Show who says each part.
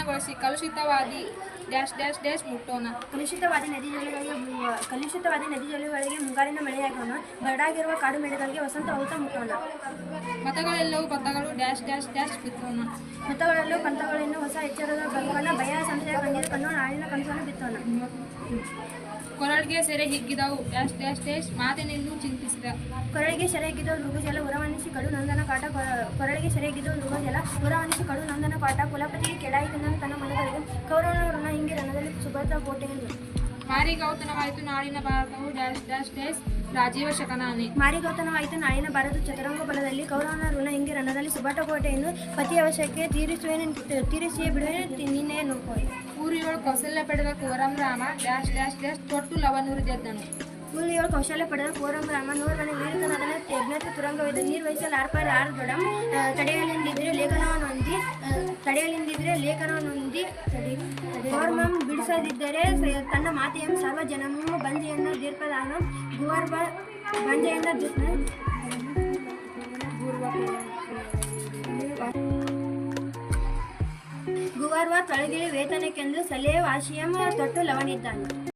Speaker 1: ಮಲಿನಗೊಳಿಸಿ ಕಲುಷಿತವಾದಿ dash dash dash ಮುಟ್ಟೋಣ.
Speaker 2: ಕಲುಷಿತವಾದಿ ನದಿಜಲಗಳಿಗೆ ಮುಂಗಾರಿನ ಮಳೆಯಾಗೋಣ. ಬರಡಾಗಿರುವ ಕಾಡು ಮೇಡಗಳಿಗೆ ವಸಂತ ಔತ ಮುಟ್ಟೋಣ.
Speaker 1: ಮತಗಳೆಲ್ಲವೂ ಪಂಥಗಳು dash dash dash ಬಿತ್ತೋಣ.
Speaker 2: ಮತಗಳಲ್ಲೂ ಪಂಥಗಳನ್ನು ಹೊಸ ಎಚ್ಚರದ ಬದುಕೋಣ. ಭಯ ಸಂಶಯ ಕಣ್ಣೀರು ಕಣ್ಣು ನಾಳಿನ ಕನಸನ್ನು ಬಿತ್ತೋಣ.
Speaker 1: ಕೊರಳಿಗೆ ಸೆರೆ ಹಿಗ್ಗಿದವು ಡ್ಯಾಶ್ ಡ್ಯಾಶ್ ಡ್ಯಾಶ್ ಮಾತಿನಿಂದ ಚಿಂತಿಸಿದ.
Speaker 2: ಕೊರಳಿಗೆ ಸೆರೆ ಹಿಗ್ಗಿದವು ಮೃಗಜಲ ಉರವಣಿಸಿ ಕಡು ನಂದನ ಕಾಟ. ಕೊರಳಿಗೆ ಸೆರೆ ಹಿಗ್ಗಿದವು ಮೃಗಜಲ ಉರವಣಿಸಿ ಕಡು ನಂದನ ಕಾಟ. ಕುಲಪತಿಗೆ ಕೆಡಾಯಿತು ತನ್ನ ಮನಗಳಿಗೆ ಕೌರವನ ಋಣ ಹಿಂಗೆ ರಣದಲ್ಲಿ ಸುಭದ್ರ ಕೋಟೆಯನ್ನು.
Speaker 1: ಮಾರಿಗೌತನವಾಯಿತು ನಾಳಿನ ಭಾರತವು ಡ್ಯಾಶ್ ಡ್ಯಾಶ್ ಡ್ಯಾಶ್ ರಾಜೀವ ಶಕನಾನೆ.
Speaker 2: ಮಾರಿಗೌತನವಾಯಿತು ನಾಳಿನ ಭಾರತ ಚತುರಂಗ ಬಲದಲ್ಲಿ ಕೌರವನ ಋಣ ಹಿಂಗೆ ರಣದಲ್ಲಿ ಸುಭದ್ರ ಕೋಟೆಯನ್ನು. ಪತಿಯ ಅವಶ್ಯಕ್ಕೆ ತೀರಿಸಿಯೇ ಬಿಡುವೆ ನಿನ್ನೆ ನೋಡ್ಕೋ.
Speaker 1: ಊರಿಯೊಳು ಕೌಶಲ್ಯ ಪಡೆದ quorum Rama dash dash dash ತೊಟ್ಟು ಲವನೂರು ಗೆದ್ದನು.
Speaker 2: ಊರಿಯೊಳು ಕೌಶಲ್ಯ ಪಡೆದ ಕೋರಂ ರಾಮ ನೂರನೇ ವೀರತನದನ ಯಜ್ಞತೆ ತುರಂಗವಿದೆ. ನೀರು ವಹಿಸಲು ಆರ್ಪಾರ ಆರು ದೊಡಂ. ತಡೆಯಲಿಂದಿದ್ರೆ ಲೇಖನವನ್ನೊಂದಿ ಗೋರ್ಮಂ ಬಿಡಿಸದಿದ್ದರೆ ತನ್ನ ಮಾತೆಯಂ ಸರ್ವ ಜನಮು ಬಂಜೆಯನ್ನು ದೀರ್ಘದಾನ ಗುವರ್ವ ಬಂಜೆಯನ್ನು ಗುವರ್ವ ತೊಳಗಿಳಿ ವೇತನಕ್ಕೆಂದು ಸಲಹೆ ವಾಶಿಯಂ ತೊಟ್ಟು ಲವನಿದ್ದಾನೆ.